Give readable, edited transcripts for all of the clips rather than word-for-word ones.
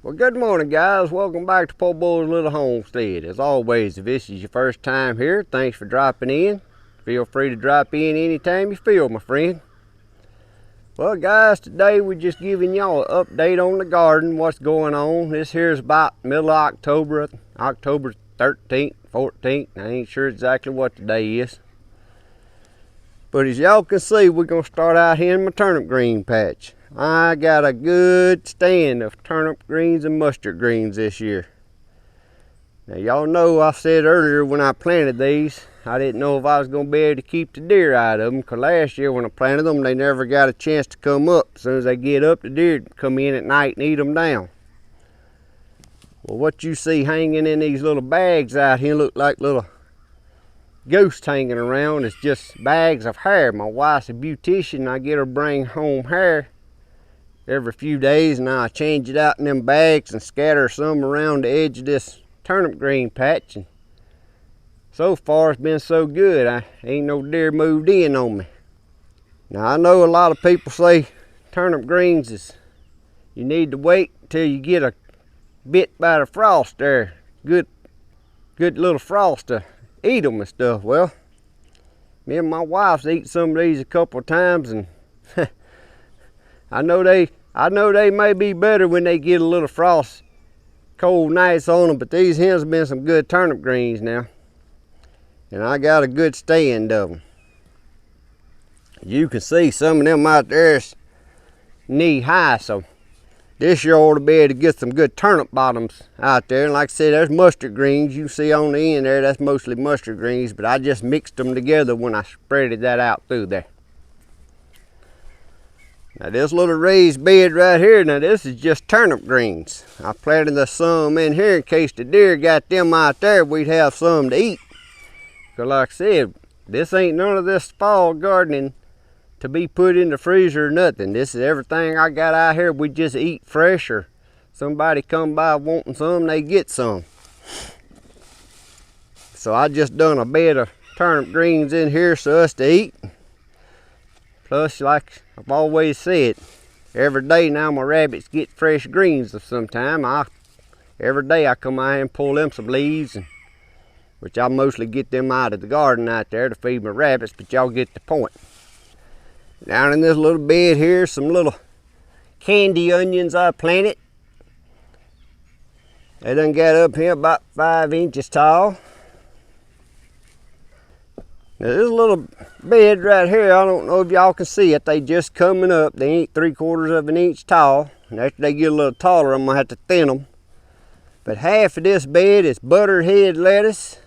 Well, good morning, guys. Welcome back to Poorboys Little Homestead. As always, if this is your first time here, thanks for dropping in. Feel free to drop in anytime you feel, my friend. Well, guys, today we're just giving y'all an update on the garden, what's going on. This here is about middle of October, October 13th, 14th. I ain't sure exactly what the day is. But as y'all can see, we're going to start out here in my turnip green patch. I got a good stand of turnip greens and mustard greens this year. Now y'all know I said earlier when I planted these, I didn't know if I was going to be able to keep the deer out of them, because last year when I planted them, they never got a chance to come up. As soon as they get up, the deer come in at night and eat them down. Well, what you see hanging in these little bags out here look like little ghosts hanging around. It's just bags of hair. My wife's a beautician. I get her bring home hair every few days, and I change it out in them bags and scatter some around the edge of this turnip green patch. And so far it's been so good, I ain't no deer moved in on me. Now I know a lot of people say turnip greens is, you need to wait till you get a bit by the frost there, good little frost to eat them and stuff. Well, me and my wife's eaten some of these a couple of times, and I know they may be better when they get a little frost, cold nights on them, but these hens have been some good turnip greens now. And I got a good stand of them. You can see some of them out there is knee high, so this year ought to be able to get some good turnip bottoms out there. And like I said, there's mustard greens. You see on the end there, that's mostly mustard greens, but I just mixed them together when I spreaded that out through there. Now this little raised bed right here, now this is just turnip greens. I planted some in here in case the deer got them out there, we'd have some to eat. Because like I said, this ain't none of this fall gardening to be put in the freezer or nothing. This is everything I got out here, we just eat fresh, or somebody come by wanting some, they get some. So I just done a bed of turnip greens in here so us to eat. Plus, like I've always said, every day now my rabbits get fresh greens of some time. Every day I come out here and pull them some leaves, which I mostly get them out of the garden out there to feed my rabbits, but y'all get the point. Down in this little bed here, some little candy onions I planted. They done got up here about 5 inches tall. Now this little bed right here, I don't know if y'all can see it, they just coming up. They ain't 3/4 of an inch tall. And after they get a little taller, I'm gonna have to thin them. But half of this bed is butterhead lettuce.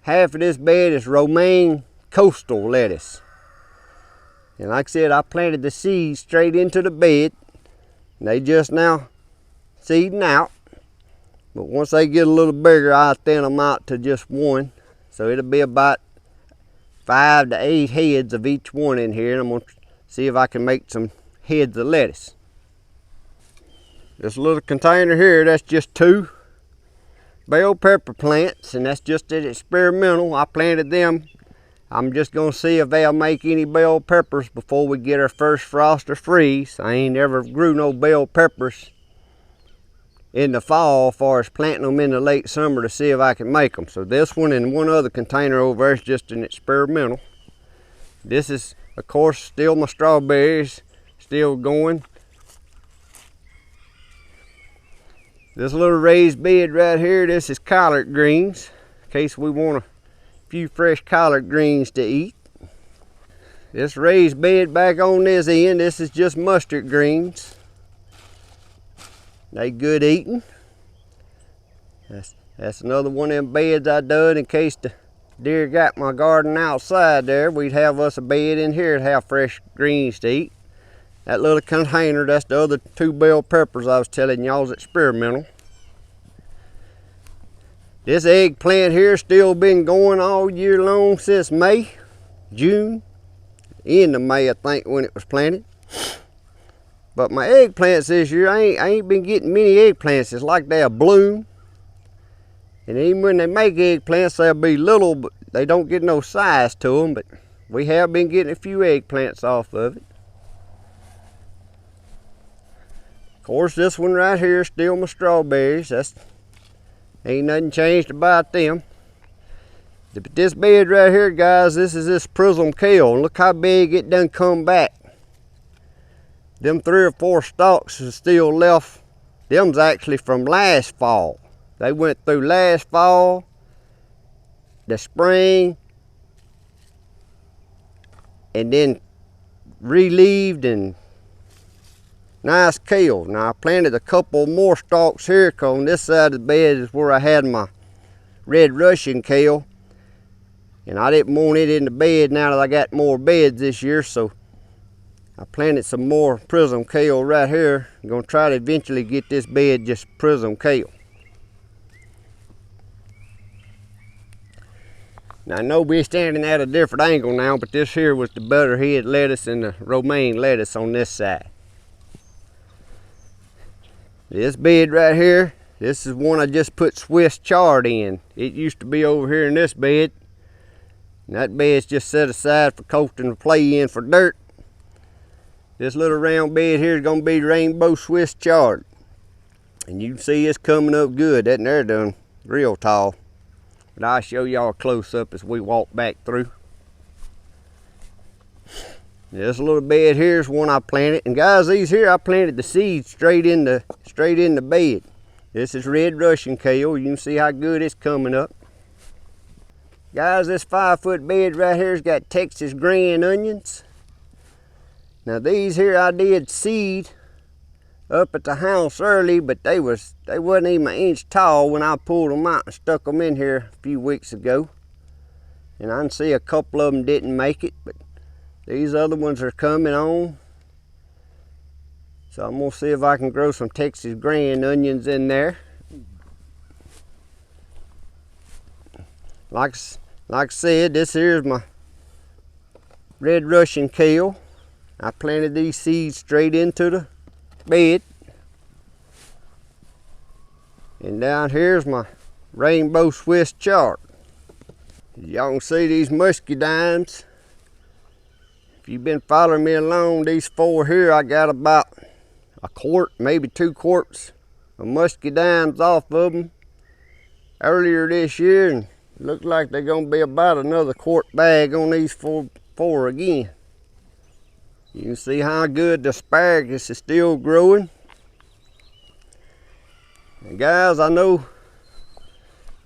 Half of this bed is romaine coastal lettuce. And like I said, I planted the seeds straight into the bed. And they just now seeding out. But once they get a little bigger, I'll thin them out to just one. So it'll be about 5 to 8 heads of each one in here, and I'm going to see if I can make some heads of lettuce. This little container here, that's just 2 bell pepper plants, and that's just an experimental. I planted them. I'm just going to see if they'll make any bell peppers before we get our first frost or freeze. I ain't ever grew no bell peppers in the fall as far as planting them in the late summer to see if I can make them. So this one and one other container over there is just an experimental. This is, of course, still my strawberries, still going. This little raised bed right here, this is collard greens, in case we want a few fresh collard greens to eat. This raised bed back on this end, this is just mustard greens. They good eating. That's another one of them beds I done in case the deer got my garden outside there. We'd have us a bed in here to have fresh greens to eat. That little container, that's the other 2 bell peppers I was telling y'all is experimental. This eggplant here still been going all year long since May, June, end of May I think when it was planted. But my eggplants this year, I ain't been getting many eggplants. It's like they'll bloom. And even when they make eggplants, they'll be little, but they don't get no size to them. But we have been getting a few eggplants off of it. Of course, this one right here is still my strawberries. That's ain't nothing changed about them. But this bed right here, guys, this is this prism kale. Look how big it done come back. Them 3 or 4 stalks is still left. Them's actually from last fall. They went through last fall, the spring, and then relieved and nice kale. Now I planted a couple more stalks here because on this side of the bed is where I had my red Russian kale. And I didn't want it in the bed now that I got more beds this year, so I planted some more prism kale right here. I'm gonna try to eventually get this bed just prism kale. Now I know we're standing at a different angle now, but this here was the butterhead lettuce and the romaine lettuce on this side. This bed right here, this is one I just put Swiss chard in. It used to be over here in this bed. And that bed's just set aside for coasting to play in for dirt. This little round bed here is going to be rainbow Swiss chard. And you can see it's coming up good. That there done real tall. But I'll show y'all a close up as we walk back through. This little bed here is one I planted. And guys, these here I planted the seeds straight in the bed. This is red Russian kale. You can see how good it's coming up. Guys, this 5-foot bed right here's got Texas grand onions. Now these here I did seed up at the house early, but they wasn't even an inch tall when I pulled them out and stuck them in here a few weeks ago. And I can see a couple of them didn't make it, but these other ones are coming on. So I'm gonna see if I can grow some Texas grand onions in there. Like I said, this here's my red Russian kale. I planted these seeds straight into the bed. And down here's my rainbow Swiss chard. Y'all can see these muscadines. If you've been following me along, these 4 here, I got about a quart, maybe 2 quarts of muscadines off of them earlier this year. And look like they're gonna be about another quart bag on these four again. You can see how good the asparagus is still growing. And guys, I know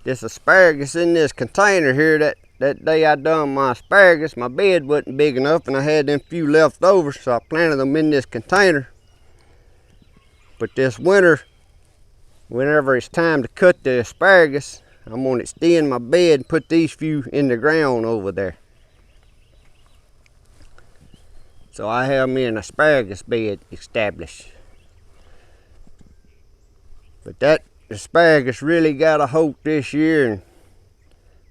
this asparagus in this container here, that day I done my asparagus, my bed wasn't big enough and I had them few left over, so I planted them in this container. But this winter, whenever it's time to cut the asparagus, I'm gonna extend my bed and put these few in the ground over there. So I have me an asparagus bed established. But that asparagus really got a hold this year and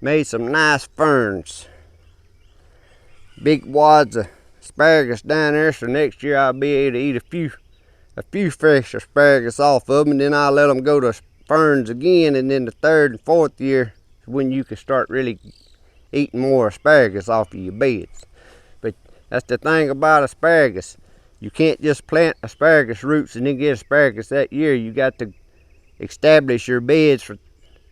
made some nice ferns. Big wads of asparagus down there, so next year I'll be able to eat a few fresh asparagus off of them, and then I'll let them go to ferns again, and then the 3rd and 4th year is when you can start really eating more asparagus off of your beds. But that's the thing about asparagus. You can't just plant asparagus roots and then get asparagus that year. You got to establish your beds for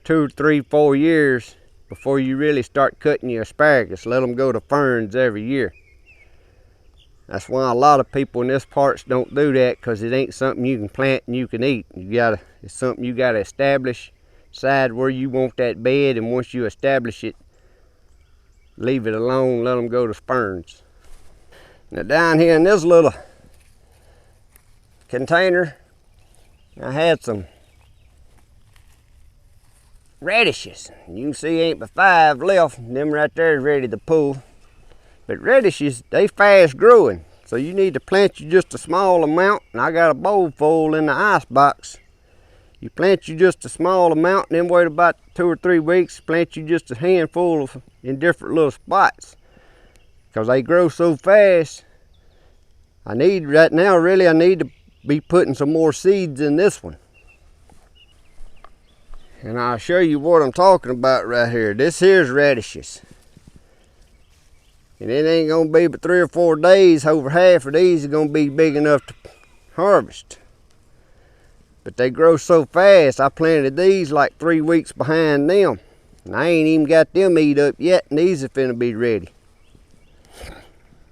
2, 3, 4 years before you really start cutting your asparagus. Let them go to ferns every year. That's why a lot of people in this parts don't do that, because it ain't something you can plant and you can eat. It's something you gotta establish, decide where you want that bed, and once you establish it, leave it alone, let them go to ferns. Now down here in this little container, I had some radishes. You can see ain't but 5 left, and them right there is ready to pull. But radishes, they fast growing, so you need to plant you just a small amount, and I got a bowl full in the ice box. You plant you just a small amount and then wait about 2 or 3 weeks, plant you just a handful in different little spots. Because they grow so fast, right now I need to be putting some more seeds in this one. And I'll show you what I'm talking about right here. This here's radishes. And it ain't gonna be but 3 or 4 days, over half of these are gonna be big enough to harvest. but they grow so fast. I planted these like 3 weeks behind them. And I ain't even got them eat up yet, and these are finna be ready.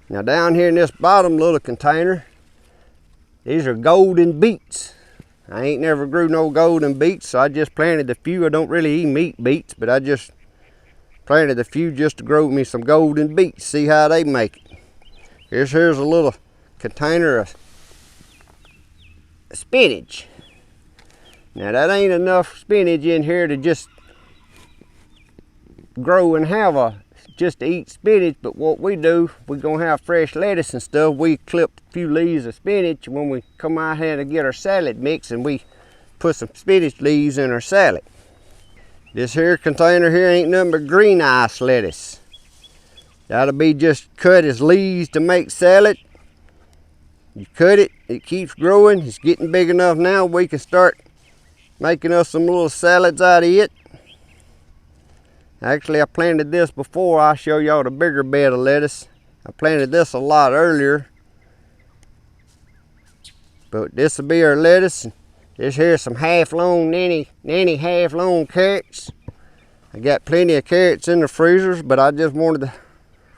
Now down here in this bottom little container, these are golden beets. I ain't never grew no golden beets, so I just planted a few. I don't really even eat beets, but I just planted a few just to grow me some golden beets, see how they make it. Here's a little container of spinach. Now that ain't enough spinach in here to just grow and have just to eat spinach, but what we do, we're gonna have fresh lettuce and stuff. We clip a few leaves of spinach when we come out here to get our salad mix, and we put some spinach leaves in our salad. This here container here ain't nothing but green ice lettuce. That'll be just cut as leaves to make salad. You cut it, it keeps growing. It's getting big enough now we can start making us some little salads out of it. Actually, I planted this before. I'll show y'all the bigger bed of lettuce. I planted this a lot earlier. But this will be our lettuce. This here's some half-long, nanny half-long carrots. I got plenty of carrots in the freezers, but I just wanted to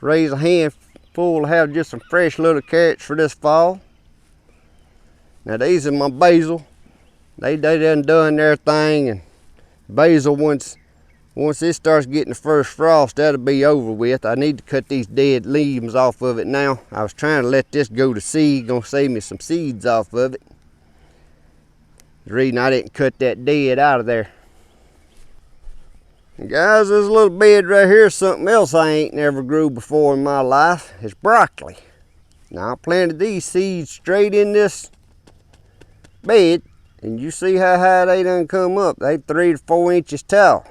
raise a handful to have just some fresh little carrots for this fall. Now these are my basil. They done their thing, and basil once it starts getting the first frost, that'll be over with. I need to cut these dead leaves off of it now. I was trying to let this go to seed, gonna save me some seeds off of it. The reason I didn't cut that dead out of there. And guys, this little bed right here is something else I ain't never grew before in my life. It's broccoli. Now I planted these seeds straight in this bed, and you see how high they done come up. They 3 to 4 inches tall.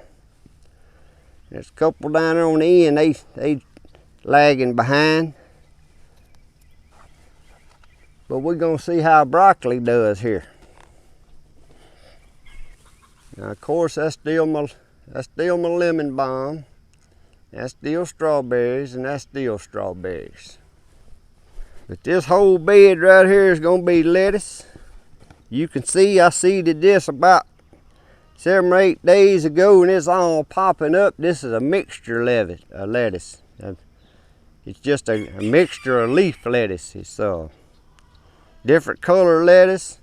There's a couple down there on the end, they lagging behind. But we're gonna see how broccoli does here. Now of course that's still my lemon balm. That's still strawberries, and that's still strawberries. But this whole bed right here is gonna be lettuce. You can see I seeded this about 7 or 8 days ago, and it's all popping up. This is a mixture lettuce. It's just a mixture of leaf lettuce. It's different color lettuce.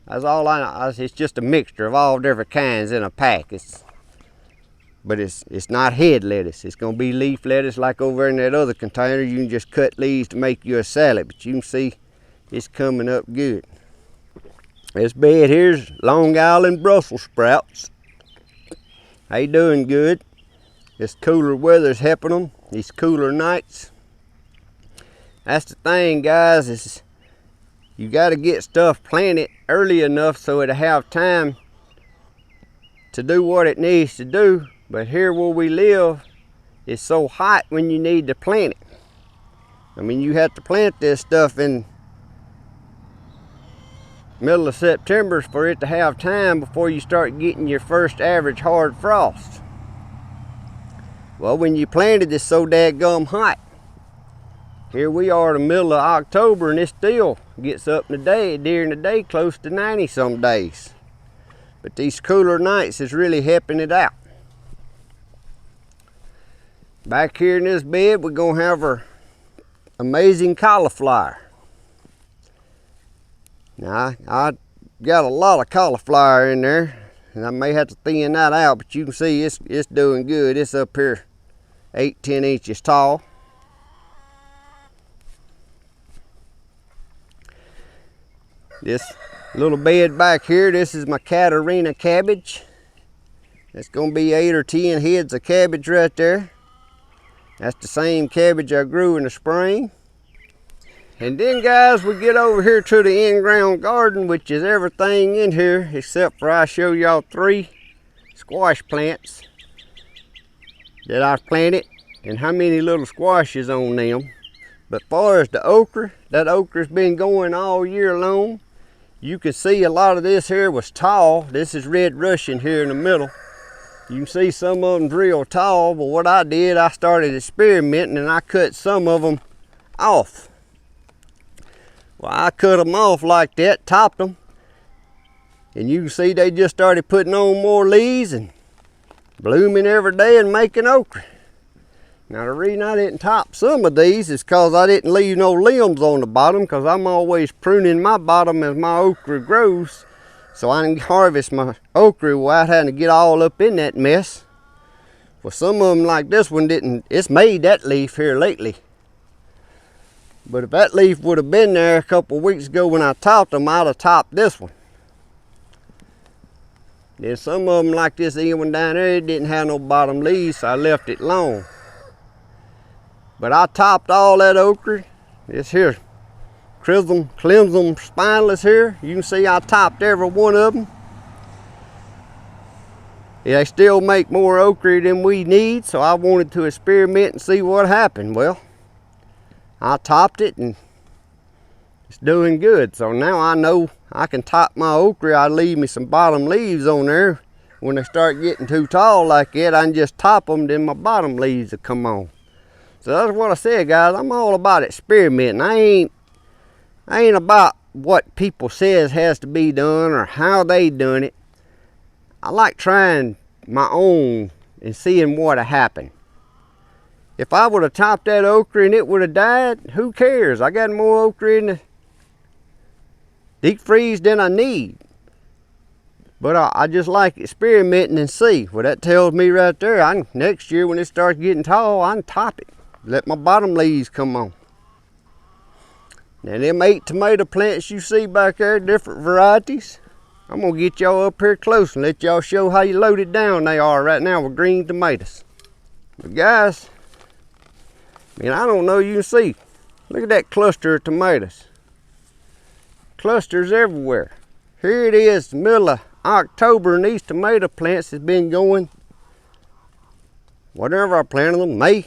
That's all I know. It's just a mixture of all different kinds in a pack. But it's not head lettuce. It's gonna be leaf lettuce like over in that other container. You can just cut leaves to make you a salad, but you can see it's coming up good. This bed here's Long Island Brussels sprouts. They doing good. This cooler weather's helping them, these cooler nights. That's the thing, guys, is you gotta get stuff planted early enough so it'll have time to do what it needs to do. But here where we live, it's so hot when you need to plant it. I mean, you have to plant this stuff in middle of September for it to have time before you start getting your first average hard frost. Well, when you planted, it's so dadgum hot. Here we are in the middle of October, and it still gets up in the day, during the day, close to 90 some days. But these cooler nights is really helping it out. Back here in this bed, we're gonna have our amazing cauliflower. Now, I got a lot of cauliflower in there, and I may have to thin that out, but you can see it's doing good. It's up here 8-10 inches tall. This little bed back here, this is my Catarina cabbage. It's gonna be 8 or 10 heads of cabbage right there. That's the same cabbage I grew in the spring. And then, guys, we get over here to the in-ground garden, which is everything in here except for I show y'all 3 squash plants that I planted and how many little squashes on them. But far as the okra, that okra's been going all year long. You can see a lot of this here was tall. This is red Russian here in the middle. You can see some of them real tall, but what I did, I started experimenting and I cut some of them off. Well, I cut them off like that, topped them, And you can see they just started putting on more leaves and blooming every day and making okra. Now the reason I didn't top some of these is because I didn't leave no limbs on the bottom, because I'm always pruning my bottom as my okra grows, so I can harvest my okra without having to get all up in that mess. Well, some of them like this one didn't, it's made that leaf here lately. But if that leaf would have been there a couple of weeks ago when I topped them, I'd have topped this one. Then some of them like this end one down there, it didn't have no bottom leaves, so I left it alone. But I topped all that okra. This here, crimson spineless here. You can see I topped every one of them. They still make more okra than we need, so I wanted to experiment and see what happened. Well, I topped it and it's doing good. So now I know I can top my okra. I leave me some bottom leaves on there. When they start getting too tall like that, I can just top them, then my bottom leaves will come on. So that's what I said, guys. I'm all about experimenting. I ain't about what people says has to be done or how they done it. I like trying my own and seeing what'll happen. If I would have topped that okra and it would have died, who cares? I got more okra in the deep freeze than I need. But I just like experimenting and see. Well, that tells me right there, next year when it starts getting tall, I can top it. Let my bottom leaves come on. Now them 8 tomato plants you see back there, different varieties, I'm gonna get y'all up here close and let y'all show how loaded down they are right now with green tomatoes. But guys, I don't know, you can see, look at that cluster of tomatoes. Clusters everywhere. Here it is, the middle of October, and these tomato plants has been going, whatever I planted them, May.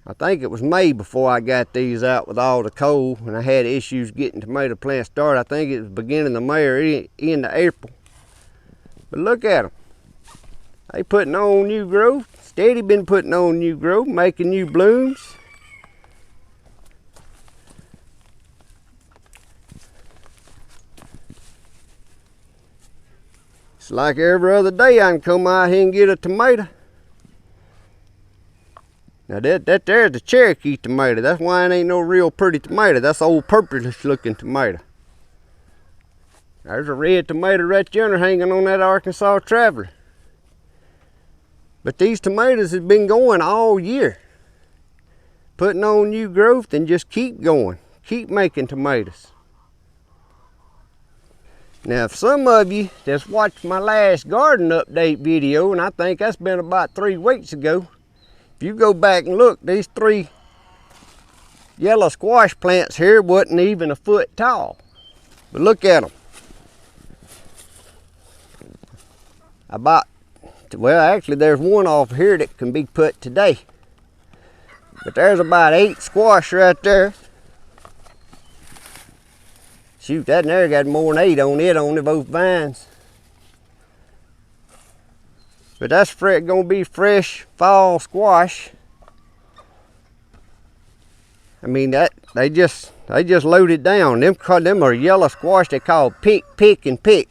I think it was May before I got these out with all the cold, and I had issues getting tomato plants started. I think it was beginning of May or end of April. But look at them. They putting on new growth. Steady been putting on new growth, making new blooms. It's like every other day I can come out here and get a tomato. Now that there's the Cherokee tomato. That's why it ain't no real pretty tomato. That's old purplish looking tomato. There's a red tomato right yonder hanging on that Arkansas Traveler. But these tomatoes have been going all year. Putting on new growth and just keep going. Keep making tomatoes. Now if some of you that's watched my last garden update video, and I think that's been about 3 weeks ago, if you go back and look, these 3 yellow squash plants here wasn't even a foot tall. But look at them. Well, actually there's one off here that can be put today. But there's about 8 squash right there. Shoot, that there got more than 8 on it, both vines. But that's gonna be fresh fall squash. I mean, they just loaded down. Them are yellow squash they call pick and pick.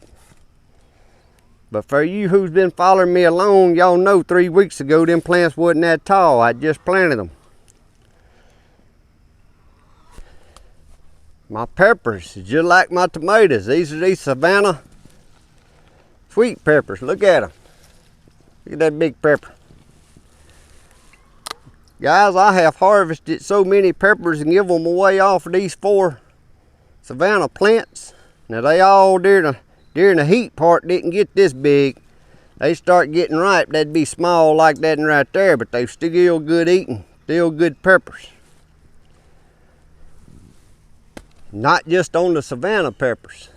But for you who's been following me along, y'all know 3 weeks ago them plants wasn't that tall. I just planted them. My peppers is just like my tomatoes. These are these Savannah sweet peppers. Look at them. Look at that big pepper. Guys, I have harvested so many peppers and give them away off of these 4 Savannah plants. Now they all during the heat part didn't get this big. They start getting ripe, they'd be small like that and right there, but they still good eating, still good peppers. Not just on the Savannah peppers.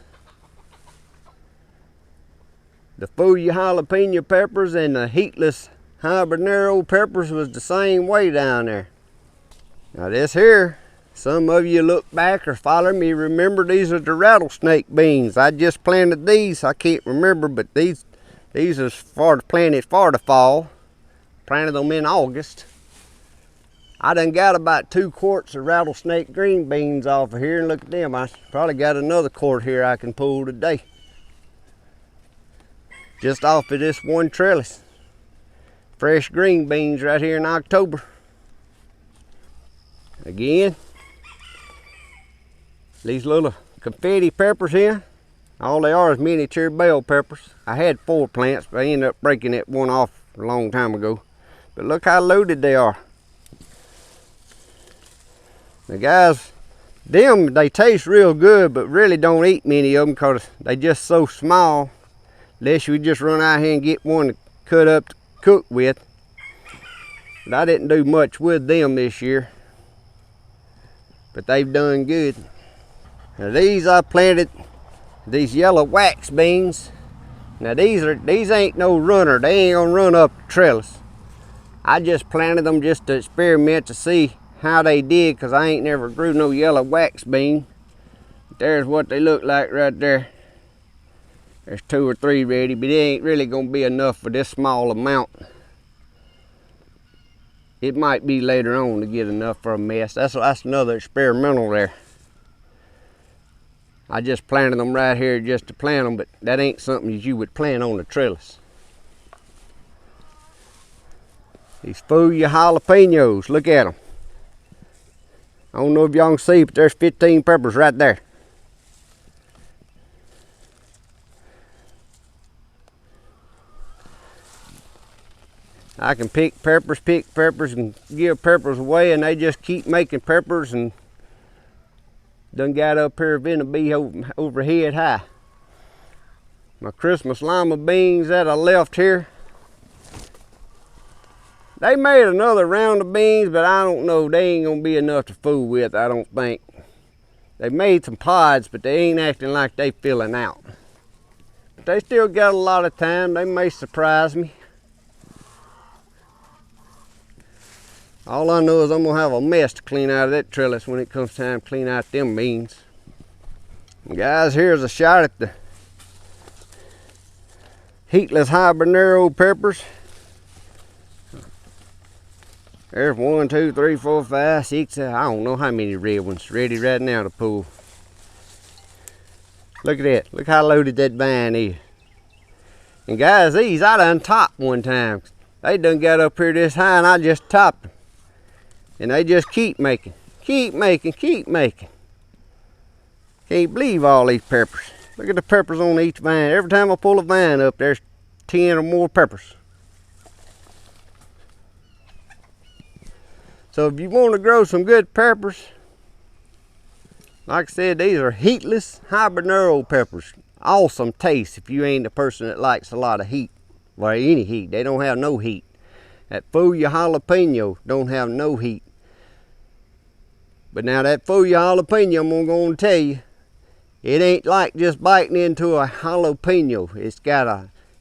The Fuyu jalapeno peppers and the heatless habanero peppers was the same way down there. Now this here, some of you look back or follow me, remember these are the rattlesnake beans. I just planted these, I can't remember, but these are planted for the fall. Planted them in August. I done got about 2 quarts of rattlesnake green beans off of here, and look at them. I probably got another quart here I can pull today. Just off of this one trellis. Fresh green beans right here in October. Again, these little confetti peppers here, all they are is miniature bell peppers. I had 4 plants, but I ended up breaking that one off a long time ago. But look how loaded they are. Now guys, they taste real good, but really don't eat many of them because they just so small. Unless we just run out here and get one to cut up to cook with. But I didn't do much with them this year. But they've done good. Now these I planted, these yellow wax beans. Now these ain't no runner. They ain't gonna run up the trellis. I just planted them just to experiment to see how they did, because I ain't never grew no yellow wax bean. There's what they look like right there. There's 2 or 3 ready, but it ain't really gonna be enough for this small amount. It might be later on to get enough for a mess. That's another experimental there. I just planted them right here just to plant them, but that ain't something that you would plant on the trellis. These Fuya jalapenos, look at them. I don't know if y'all can see, but there's 15 peppers right there. I can pick peppers, and give peppers away, and they just keep making peppers, and done got up here in a bee over head high. My Christmas lima beans that I left here, they made another round of beans, but I don't know, they ain't gonna be enough to fool with, I don't think. They made some pods, but they ain't acting like they filling out. But they still got a lot of time. They may surprise me. All I know is I'm gonna have a mess to clean out of that trellis when it comes time to clean out them beans. And guys, here's a shot at the heatless habanero peppers. There's 1, 2, 3, 4, 5, 6, I don't know how many red ones ready right now to pull. Look at that, look how loaded that vine is. And guys, these I done topped one time. They done got up here this high and I just topped them. And they just keep making. Can't believe all these peppers. Look at the peppers on each vine. Every time I pull a vine up, there's 10 or more peppers. So if you want to grow some good peppers, like I said, these are heatless habanero peppers. Awesome taste if you ain't a person that likes a lot of heat. Well, any heat. They don't have no heat. That Fuya jalapeno don't have no heat. But now that Fuya jalapeno, I'm gonna tell you, it ain't like just biting into a jalapeno.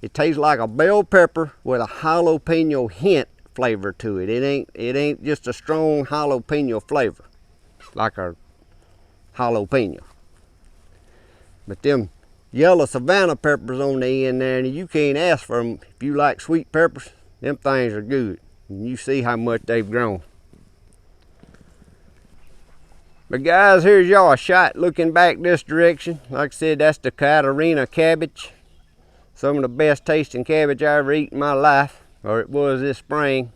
It tastes like a bell pepper with a jalapeno hint flavor to it. It ain't just a strong jalapeno flavor like a jalapeno. But them yellow Savannah peppers on the end there, and you can't ask for them. If you like sweet peppers, them things are good. And you see how much they've grown. But guys, here's y'all a shot looking back this direction. Like I said, that's the Catarina cabbage. Some of the best tasting cabbage I ever eaten in my life, or it was this spring.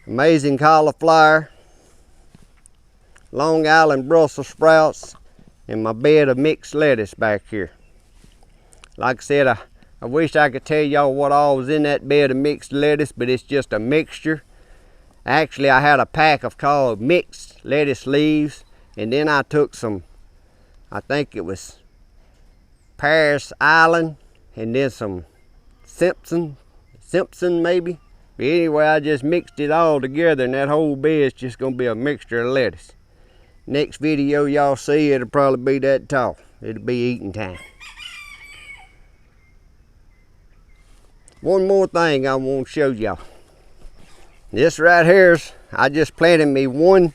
Amazing cauliflower, Long Island Brussels sprouts, and my bed of mixed lettuce back here. Like I said, I wish I could tell y'all what all was in that bed of mixed lettuce, but it's just a mixture. Actually, I had a pack of called mixed lettuce leaves, and then I took some, I think it was Paris Island, and then some Simpson maybe. But anyway, I just mixed it all together, and that whole bed is just gonna be a mixture of lettuce. Next video y'all see, it'll probably be that tall. It'll be eating time. One more thing I want to show y'all. This right here's, I just planted me one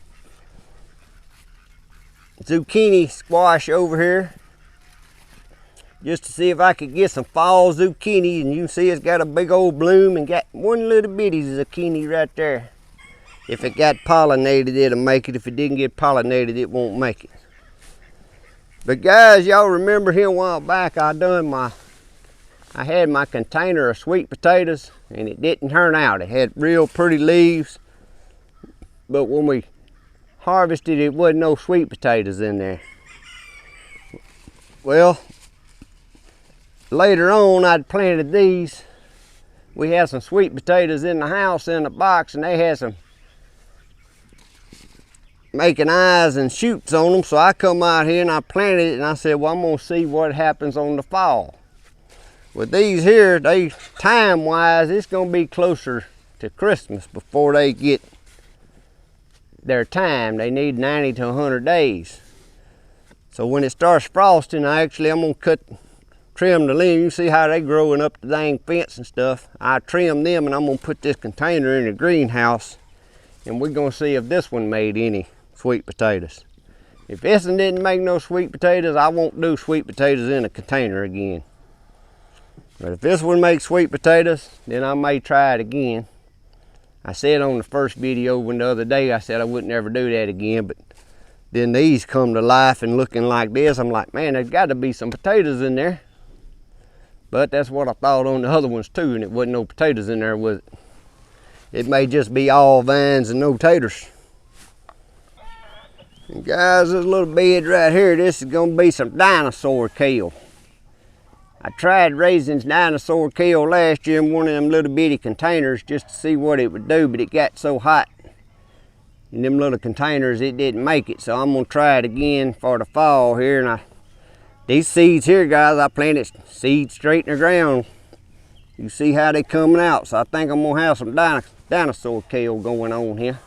zucchini squash over here. just to see if I could get some fall zucchini, and you can see it's got a big old bloom and got one little bitty zucchini right there. If it got pollinated, it'll make it. If it didn't get pollinated, it won't make it. But guys, y'all remember here a while back I had my container of sweet potatoes and it didn't turn out. It had real pretty leaves, but when we harvested it wasn't no sweet potatoes in there. Well, later on I'd planted these. We had some sweet potatoes in the house in a box, and they had some making eyes and shoots on them, so I come out here and I planted it, and I said, well, I'm gonna see what happens on the fall. With these here, they time wise, it's gonna be closer to Christmas before they get their time. They need 90 to 100 days. So when it starts frosting, I'm gonna trim the limb. You see how they growing up the dang fence and stuff. I trim them, and I'm gonna put this container in the greenhouse, and we're gonna see if this one made any sweet potatoes. If this one didn't make no sweet potatoes, I won't do sweet potatoes in a container again. But if this one makes sweet potatoes, then I may try it again. I said on the first video the other day, I said I wouldn't ever do that again, but then these come to life and looking like this. I'm like, man, there's got to be some potatoes in there. But that's what I thought on the other ones too, and it wasn't no potatoes in there, was it? It may just be all vines and no taters. And guys, this little bed right here, this is gonna be some dinosaur kale. I tried raising dinosaur kale last year in one of them little bitty containers just to see what it would do, but it got so hot in them little containers it didn't make it. So I'm gonna try it again for the fall here. And these seeds here, guys, I planted seeds straight in the ground. You see how they coming out. So I think I'm gonna have some dinosaur kale going on here.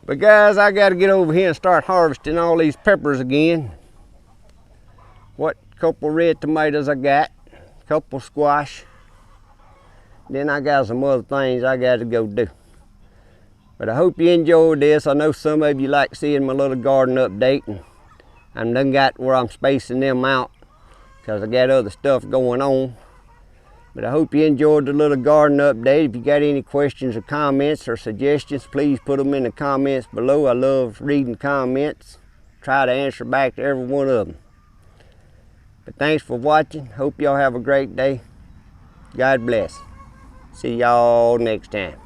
But guys, I gotta get over here and start harvesting all these peppers again. What couple red tomatoes I got, couple squash. Then I got some other things I gotta go do. But I hope you enjoyed this. I know some of you like seeing my little garden update, and I done got where I'm spacing them out because I got other stuff going on. But I hope you enjoyed the little garden update. If you got any questions or comments or suggestions, please put them in the comments below. I love reading comments. Try to answer back to every one of them. But thanks for watching. Hope y'all have a great day. God bless. See y'all next time.